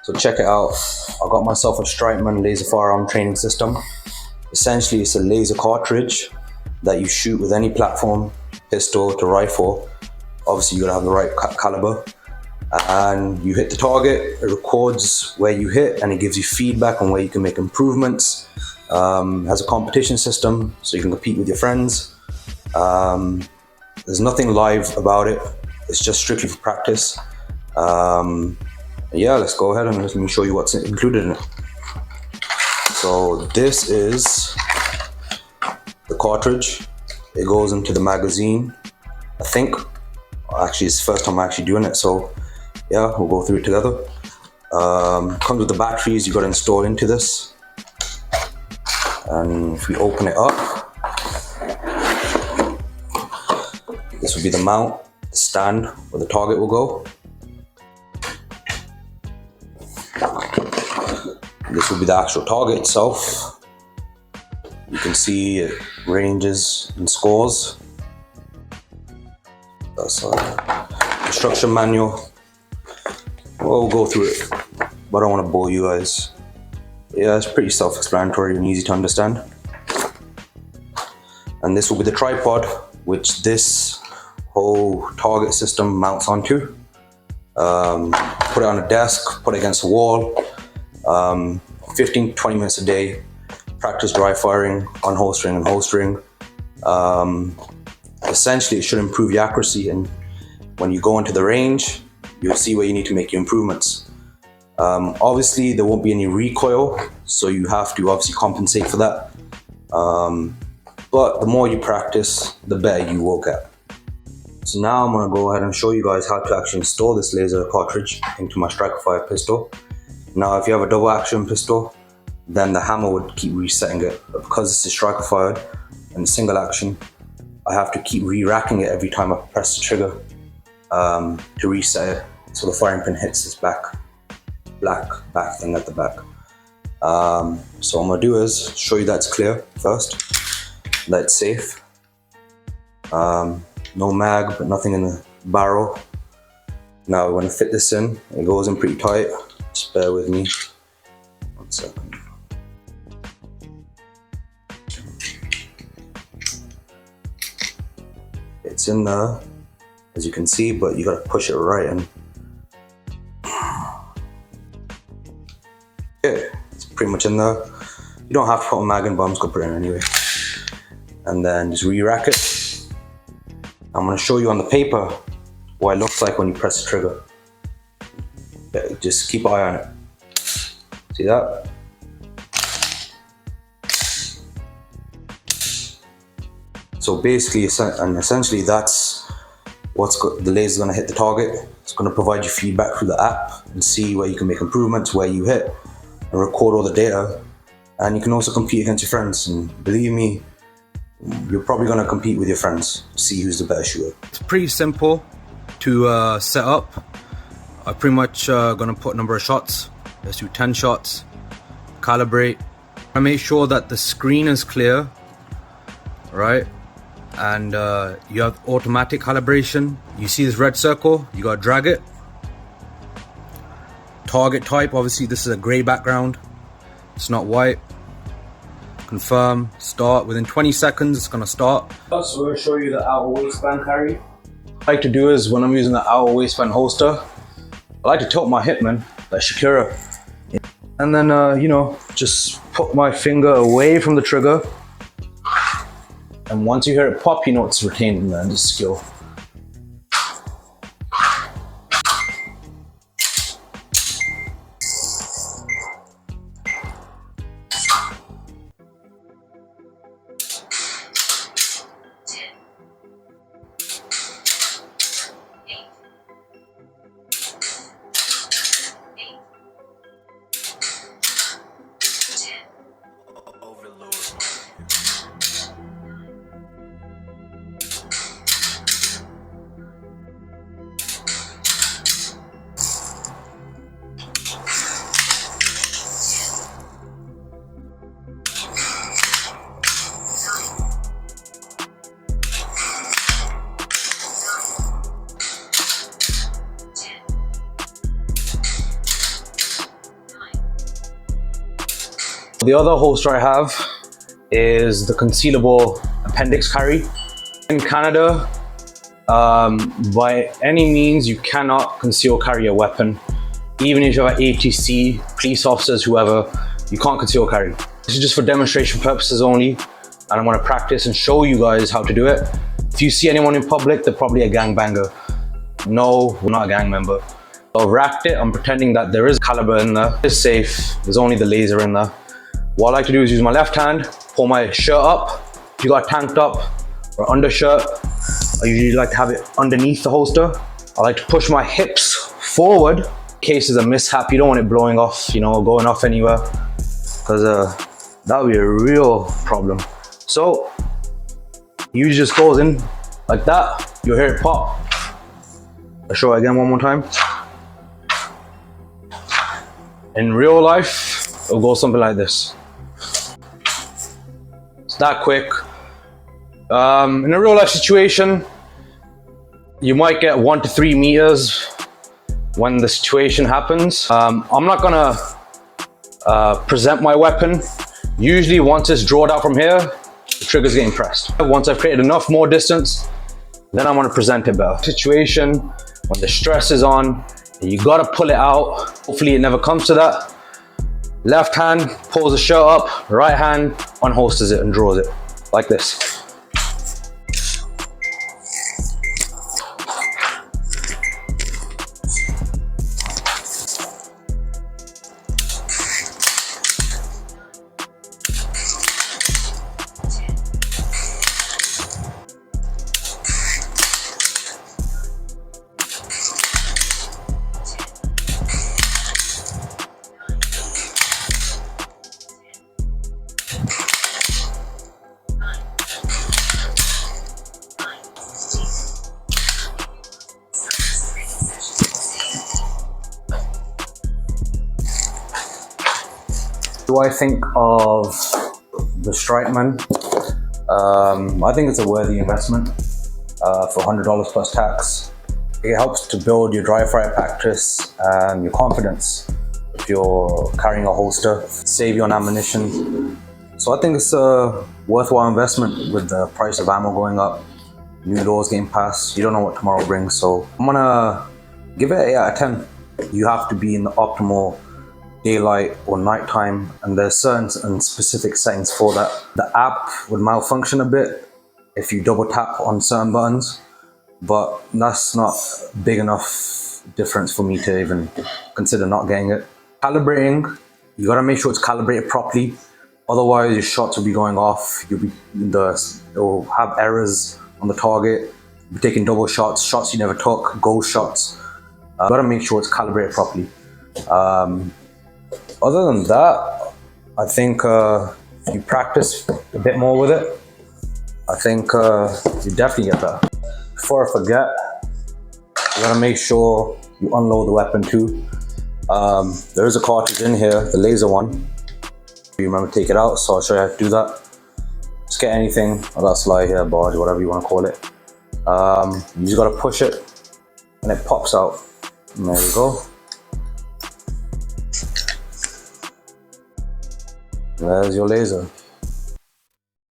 So check it out. I got myself a Strikeman laser firearm training system. Essentially, it's a laser cartridge that you shoot with any platform, pistol to rifle. Obviously, you gotta have the right caliber. And you hit the target, it records where you hit, and it gives you feedback on where you can make improvements. Has a competition system, so you can compete with your friends. There's nothing live about it. It's just strictly for practice. Yeah, let's go ahead and let me show you what's included in it. So this is the cartridge. It goes into the magazine. I think, actually it's the first time I'm actually doing it, so yeah, we'll go through it together. Comes with the batteries you got to install into this. And if we open it up, this will be the mount, the stand where the target will go. This will be the actual target itself. You can see it ranges and scores. That's a instruction manual. We'll go through it, but I don't want to bore you guys. Yeah, it's pretty self-explanatory and easy to understand. And this will be the tripod, which this whole target system mounts onto. Put it on a desk, put it against a wall. 15 to 20 minutes a day, practice dry firing, unholstering and holstering. Essentially, it should improve your accuracy, and when you go into the range, you'll see where you need to make your improvements. Obviously, there won't be any recoil, so you have to obviously compensate for that. But the more you practice, the better you will get. So now I'm going to go ahead and show you guys how to actually install this laser cartridge into my Strikeman pistol. Now, if you have a double action pistol, then the hammer would keep resetting it. But because this is striker fired and single action, I have to keep re-racking it every time I press the trigger to reset it, so the firing pin hits this black back thing at the back. So what I'm gonna do is show you that it's clear first, that it's safe. No mag, but nothing in the barrel. Now we're gonna fit this in. It goes in pretty tight. Just bear with me. 1 second. It's in there, as you can see, but you gotta push it right in. Okay, it's pretty much in there. You don't have to put a mag in, but I'm just gonna put it in anyway. And then just re-rack it. I'm gonna show you on the paper what it looks like when you press the trigger. Yeah, just keep an eye on it. See that? So basically, and essentially, that's the laser is going to hit the target. It's going to provide you feedback through the app and see where you can make improvements, where you hit, and record all the data. And you can also compete against your friends. And believe me, you're probably going to compete with your friends to see who's the better shooter. It's pretty simple to set up. I'm pretty much gonna put a number of shots. Let's do 10 shots. Calibrate. I make sure that the screen is clear, right? And you have automatic calibration. You see this red circle? You gotta drag it. Target type, obviously this is a gray background. It's not white. Confirm, start. Within 20 seconds, it's gonna start. So we're gonna show you the outer waistband carry. What I like to do is when I'm using the outer waistband holster, I like to tilt my hip, man, like Shakira. And then, you know, just put my finger away from the trigger. And once you hear it pop, you know it's retained, man, this skill. The other holster I have is the concealable appendix carry. In Canada, by any means, you cannot conceal carry a weapon. Even if you have ATC, police officers, whoever, you can't conceal carry. This is just for demonstration purposes only, and I'm going to practice and show you guys how to do it. If you see anyone in public, they're probably a gangbanger. No, we're not a gang member. I've racked it. I'm pretending that there is caliber in there. It's safe. There's only the laser in there. What I like to do is use my left hand, pull my shirt up. If you got a tank top or undershirt, I usually like to have it underneath the holster. I like to push my hips forward in case there's a mishap. You don't want it blowing off, you know, or going off anywhere, because that would be a real problem. So usually just goes in like that. You'll hear it pop. I'll show it again one more time. In real life, it'll go something like this. It's that quick. In a real life situation, you might get 1 to 3 meters when the situation happens. I'm not gonna present my weapon. Usually once it's drawn out from here, the trigger's getting pressed. Once I've created enough more distance, then I'm gonna present it better. Situation, when the stress is on, you gotta pull it out. Hopefully it never comes to that. Left hand pulls the shirt up, right hand unholsters it and draws it, like this. Do I think of the Strikeman? I think it's a worthy investment for $100 plus tax. It helps to build your dry fire practice and your confidence if you're carrying a holster, save you on ammunition. So I think it's a worthwhile investment with the price of ammo going up, new laws getting passed. You don't know what tomorrow brings, so I'm gonna give it an 8 out of 10. You have to be in the optimal daylight or nighttime, and there's certain and specific settings for that. The app would malfunction a bit if you double tap on certain buttons, but that's not big enough difference for me to even consider not getting it. Calibrating, you gotta make sure it's calibrated properly, otherwise your shots will be going off. It'll have errors on the target. You'll be taking double shots, shots you never took, ghost shots. You gotta make sure it's calibrated properly. Other than that, I think if you practice a bit more with it, I think you definitely get better. Before I forget, you gotta make sure you unload the weapon too. There is a cartridge in here, the laser one. You remember to take it out, so I'll show you how to do that. Just get anything, that slide here, barge, whatever you want to call it. You just gotta push it and it pops out. And there we go. There's your laser.